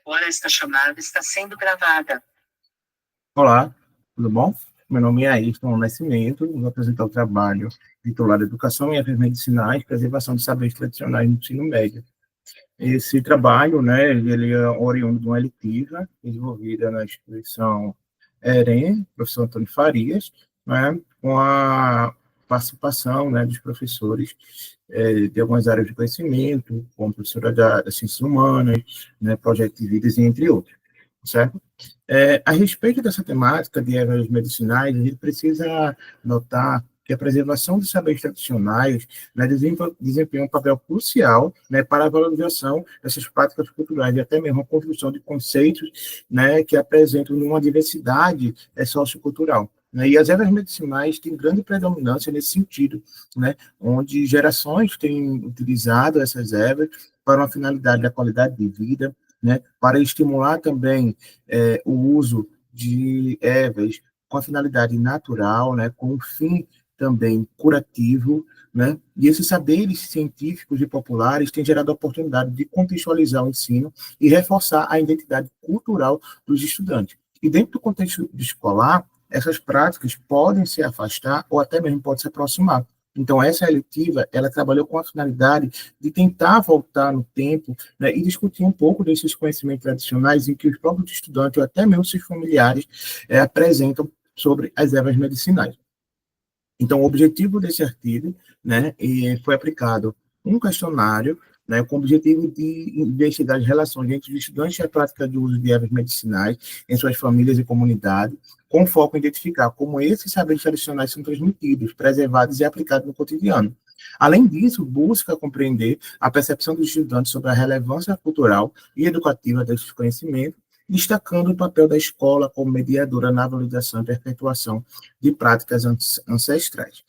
Agora esta chamada está sendo gravada. Olá, tudo bom? Meu nome é Ayrton Nascimento, vou apresentar o trabalho titulado Educação em Ervas Medicinais, Preservação de Saberes Tradicionais no Ensino Médio. Esse trabalho, né, ele é oriundo de uma eletiva desenvolvida na instituição EREM, professor Antônio Farias, né, com a participação, né, dos professores de algumas áreas de conhecimento, como professora das ciências humanas, né, projeto de vidas, entre outros, certo? A respeito dessa temática de ervas medicinais, a gente precisa notar que a preservação dos saberes tradicionais, né, desempenha um papel crucial, né, para a valorização dessas práticas culturais e até mesmo a construção de conceitos, né, que apresentam uma diversidade sociocultural. Né, e as ervas medicinais têm grande predominância nesse sentido, né, onde gerações têm utilizado essas ervas para uma finalidade da qualidade de vida, né, para estimular também o uso de ervas com a finalidade natural, né, com um fim também curativo, né, e esses saberes científicos e populares têm gerado a oportunidade de contextualizar o ensino e reforçar a identidade cultural dos estudantes. E dentro do contexto escolar, essas práticas podem se afastar ou até mesmo podem se aproximar. Então, essa eletiva, ela trabalhou com a finalidade de tentar voltar no tempo, né, e discutir um pouco desses conhecimentos tradicionais em que os próprios estudantes ou até mesmo seus familiares apresentam sobre as ervas medicinais. Então, o objetivo desse artigo, né, foi aplicado um questionário, né, com o objetivo de investigar as relações entre os estudantes e a prática de uso de ervas medicinais em suas famílias e comunidades, com foco em identificar como esses saberes tradicionais são transmitidos, preservados e aplicados no cotidiano. Além disso, busca compreender a percepção dos estudantes sobre a relevância cultural e educativa desses conhecimentos, destacando o papel da escola como mediadora na valorização e perpetuação de práticas ancestrais.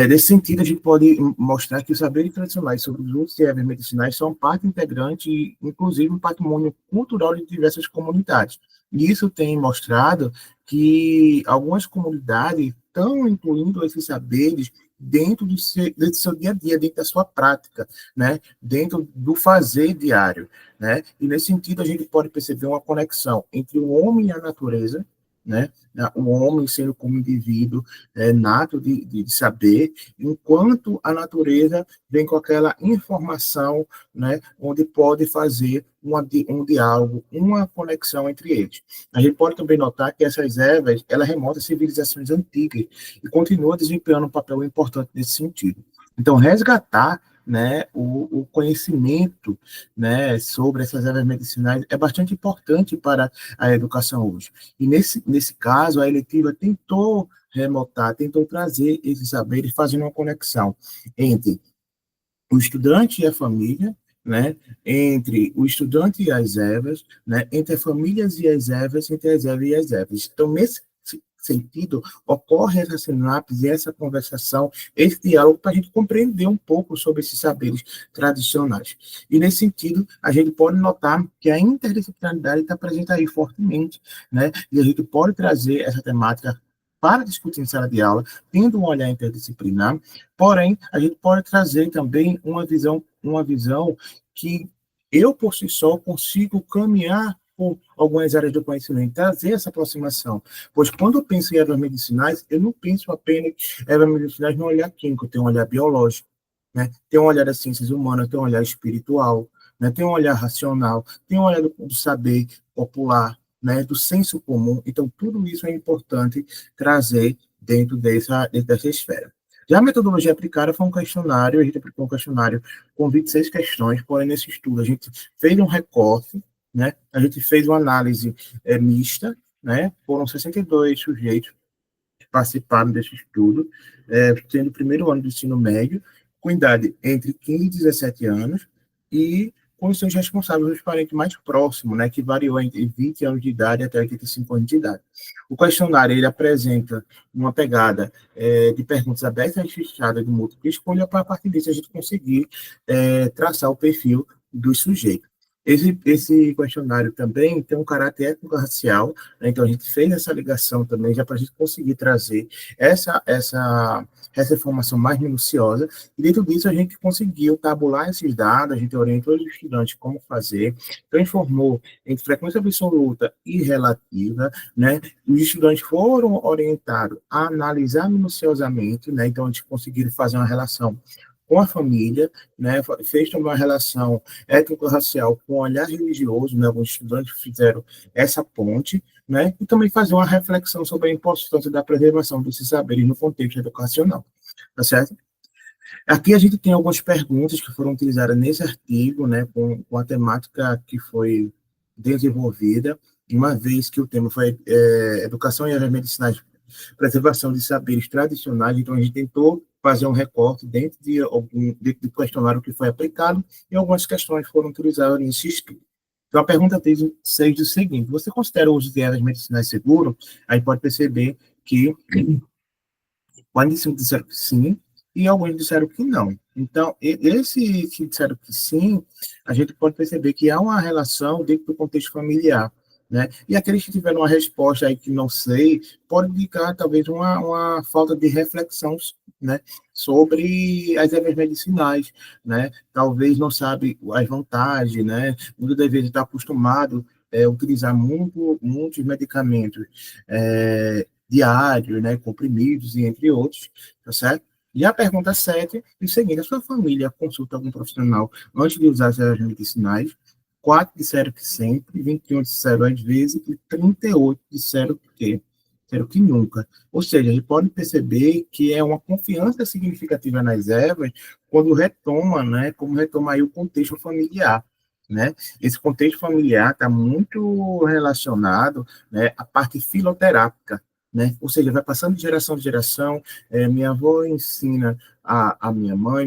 Nesse sentido, a gente pode mostrar que os saberes tradicionais sobre os usos de ervas medicinais são parte integrante e, inclusive, um patrimônio cultural de diversas comunidades. E isso tem mostrado que algumas comunidades estão incluindo esses saberes dentro do seu dia a dia, dentro da sua prática, né? Dentro do fazer diário. Né? E, nesse sentido, a gente pode perceber uma conexão entre o homem e a natureza, né? O homem sendo como indivíduo nato de saber, enquanto a natureza vem com aquela informação, né, onde pode fazer um diálogo, uma conexão entre eles. A gente pode também notar que essas ervas, elas remontam a civilizações antigas e continuam desempenhando um papel importante nesse sentido. Então, resgatar, né, o conhecimento, né, sobre essas ervas medicinais é bastante importante para a educação hoje. E nesse caso, a eletiva tentou remotar, tentou trazer esses saberes, fazendo uma conexão entre o estudante e a família, né, entre o estudante e as ervas, né, entre as famílias e as ervas, entre as ervas e as ervas. Então, nesse sentido, ocorre essa sinapse, essa conversação, esse diálogo, para a gente compreender um pouco sobre esses saberes tradicionais. E, nesse sentido, a gente pode notar que a interdisciplinaridade está presente aí fortemente, né? E a gente pode trazer essa temática para discutir em sala de aula, tendo um olhar interdisciplinar, porém, a gente pode trazer também uma visão que eu, por si só, consigo caminhar por algumas áreas do conhecimento, trazer essa aproximação. Pois quando eu penso em ervas medicinais, eu não penso apenas em ervas medicinais no olhar químico, eu tenho um olhar biológico, né? Tem um olhar das ciências humanas, tem um olhar espiritual, né? Tem um olhar racional, tem um olhar do saber popular, né? Do senso comum. Então, tudo isso é importante trazer dentro dessa esfera. Já a metodologia aplicada foi um questionário, a gente aplicou um questionário com 26 questões, porém, nesse estudo, a gente fez um recorte, né? A gente fez uma análise mista, foram 62 sujeitos que participaram desse estudo, sendo o primeiro ano do ensino médio, com idade entre 15 e 17 anos, e com os seus responsáveis, os parentes mais próximos, né, que variou entre 20 anos de idade até 85 anos de idade. O questionário ele apresenta uma pegada de perguntas abertas e fechadas de múltipla escolha, para a partir disso a gente conseguir traçar o perfil dos sujeitos. Esse questionário também tem um caráter étnico-racial, né? Então a gente fez essa ligação também, já para a gente conseguir trazer essa informação mais minuciosa, e dentro disso a gente conseguiu tabular esses dados, a gente orientou os estudantes como fazer, então informou entre frequência absoluta e relativa, né? Os estudantes foram orientados a analisar minuciosamente, né? Então a gente conseguiu fazer uma relação com a família, né? Fez também uma relação étnico-racial com o olhar religioso, né? Alguns estudantes fizeram essa ponte, né? E também fazer uma reflexão sobre a importância da preservação desses saberes no contexto educacional, tá certo? Aqui a gente tem algumas perguntas que foram utilizadas nesse artigo, né? Com a temática que foi desenvolvida, uma vez que o tema foi educação e áreas medicinais, preservação de saberes tradicionais, então a gente tentou fazer um recorte dentro do questionário que foi aplicado, e algumas questões foram utilizadas nesse estudo. Então, a pergunta 6 diz o seguinte: você considera o uso de ervas medicinais seguro? Aí pode perceber que 45 disseram que sim, e alguns disseram que não. Então, esse que disseram que sim, a gente pode perceber que há uma relação dentro do contexto familiar, né? E aqueles que tiveram uma resposta aí que não sei, pode indicar talvez uma falta de reflexão, né, sobre as ervas medicinais, né? Talvez não sabe as vantagens, né? Muitas das vezes está acostumado a utilizar muitos medicamentos, diários, né, comprimidos e entre outros, tá certo? E a pergunta 7 é o seguinte: a sua família consulta algum profissional antes de usar as ervas medicinais? 4 disseram que sempre, 21 disseram às vezes, e 38 disseram que nunca. Ou seja, a gente pode perceber que é uma confiança significativa nas ervas quando retoma, né, como retoma aí o contexto familiar, né? Esse contexto familiar está muito relacionado, né, à parte filoterápica, né? Ou seja, vai passando de geração, minha avó ensina a minha mãe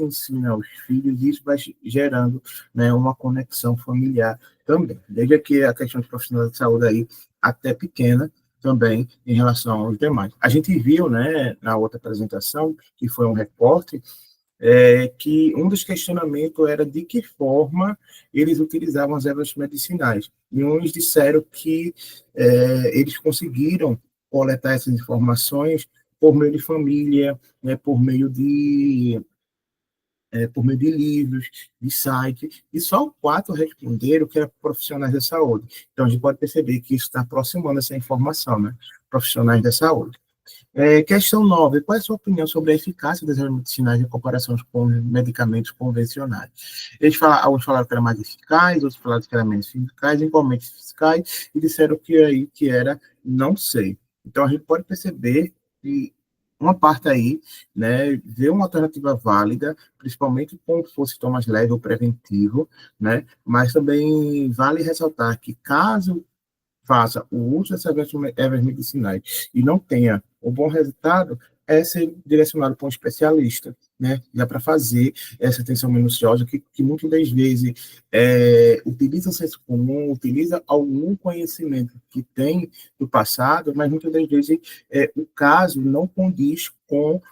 ensina aos filhos, e isso vai gerando, né, uma conexão familiar também. Desde que a questão de profissional de saúde aí, até pequena, também em relação aos demais. A gente viu, né, na outra apresentação, que foi um reporte, que um dos questionamentos era de que forma eles utilizavam as ervas medicinais. E uns disseram que eles conseguiram coletar essas informações por meio de família, né, por meio de livros, de sites, e só 4 responderam que eram profissionais da saúde. Então, a gente pode perceber que isso está aproximando essa informação, né? Profissionais da saúde. Questão 9. Qual é a sua opinião sobre a eficácia das ervas medicinais em comparação com medicamentos convencionais? Alguns falaram que era mais eficaz, outros falaram que era menos eficaz, igualmente eficaz, e disseram que era não sei. Então, a gente pode perceber que uma parte aí, né, vê uma alternativa válida, principalmente quando for sintoma mais leve ou preventivo, né, mas também vale ressaltar que caso faça o uso dessas ervas medicinais e não tenha o bom resultado, é ser direcionado para um especialista, né? Já para fazer essa atenção minuciosa, que muitas das vezes utiliza o senso comum, utiliza algum conhecimento que tem do passado, mas muitas das vezes o caso não condiz com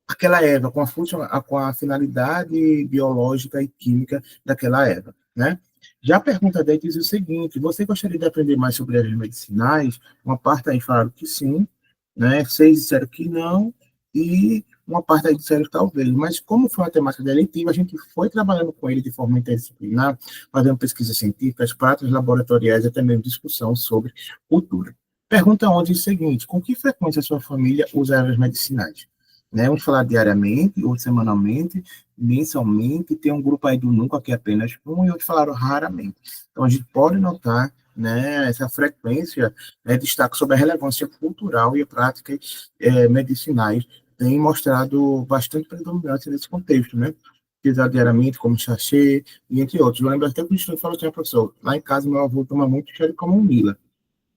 aquela erva, com a finalidade biológica e química daquela erva, né? Já a pergunta 10 diz o seguinte: você gostaria de aprender mais sobre ervas medicinais? Uma parte aí falaram que sim, né? 6 disseram que não, e uma parte aí disseram que talvez. Mas como foi uma temática deletiva, a gente foi trabalhando com ele de forma interdisciplinar, fazendo pesquisas científicas, práticas laboratoriais, até mesmo discussão sobre cultura. Pergunta 11 diz o seguinte: com que frequência a sua família usa ervas medicinais? Né? Uns falar diariamente, outros semanalmente, mensalmente, tem um grupo aí do nunca, que é apenas um, e outros falaram raramente. Então, a gente pode notar, né, essa frequência, né, destaque sobre a relevância cultural e práticas medicinais, tem mostrado bastante predominância nesse contexto, né? Utilizar diariamente, como sachê, e entre outros. Eu lembro até que o estudo falou assim: professor, lá em casa meu avô toma muito chá de camomila,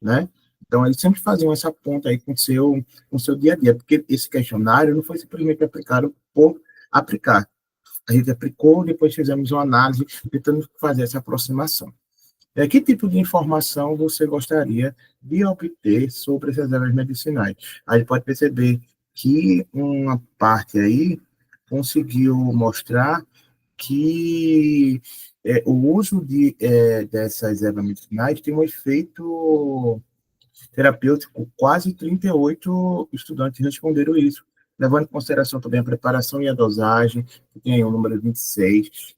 né? Então, eles sempre faziam essa ponta aí com o seu dia a dia, porque esse questionário não foi simplesmente aplicado por aplicar. A gente aplicou, depois fizemos uma análise, tentando fazer essa aproximação. Que tipo de informação você gostaria de obter sobre essas ervas medicinais? Aí pode perceber que uma parte aí conseguiu mostrar que o uso dessas ervas medicinais tem um efeito terapêutico. Quase 38 estudantes responderam isso, levando em consideração também a preparação e a dosagem, que tem aí o número 26,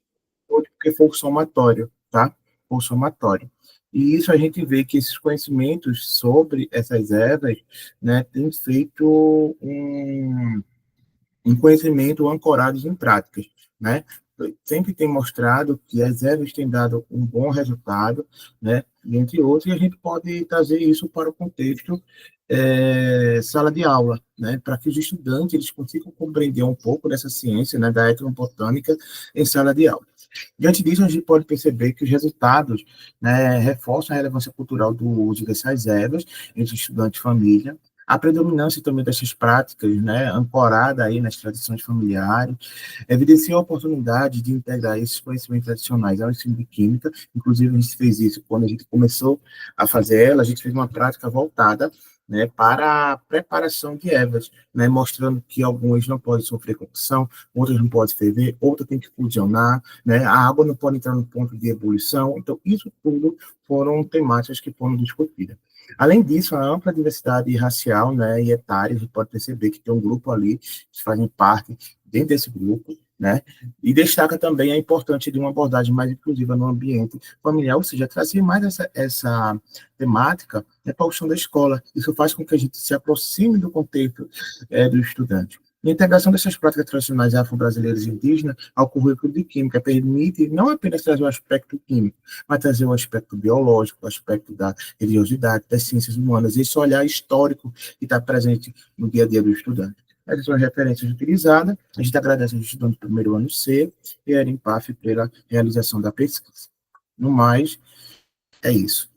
porque foi o somatório, tá? Foi o somatório. E isso a gente vê que esses conhecimentos sobre essas ervas, né, têm feito um conhecimento ancorados em práticas, né? Sempre tem mostrado que as ervas têm dado um bom resultado, né? Entre outros, e a gente pode trazer isso para o contexto sala de aula, né? Para que os estudantes eles consigam compreender um pouco dessa ciência, né? Da etnobotânica em sala de aula. Diante disso, a gente pode perceber que os resultados, né, reforçam a relevância cultural do uso dessas ervas entre estudantes e família, a predominância também dessas práticas, né, ancorada aí nas tradições familiares, evidencia a oportunidade de integrar esses conhecimentos tradicionais ao ensino de química. Inclusive, a gente fez isso quando a gente começou a fazer ela, a gente fez uma prática voltada, né, para a preparação de ervas, né, mostrando que algumas não podem sofrer concussão, outras não podem ferver, outras têm que fusionar, né, a água não pode entrar no ponto de ebulição. Então, isso tudo foram temáticas que foram discutidas. Além disso, a ampla diversidade racial, né, e etária, a gente pode perceber que tem um grupo ali que fazem parte dentro desse grupo, né, e destaca também a importância de uma abordagem mais inclusiva no ambiente familiar, ou seja, trazer mais essa temática, né, para o chão da escola. Isso faz com que a gente se aproxime do contexto do estudante. A integração dessas práticas tradicionais afro-brasileiras e indígenas ao currículo de Química permite não apenas trazer o aspecto químico, mas trazer o aspecto biológico, o aspecto da religiosidade, das ciências humanas, esse olhar histórico que está presente no dia a dia do estudante. Essas são as referências utilizadas. A gente agradece aos estudantes do primeiro ano C e a ERIMPAF pela realização da pesquisa. No mais, é isso.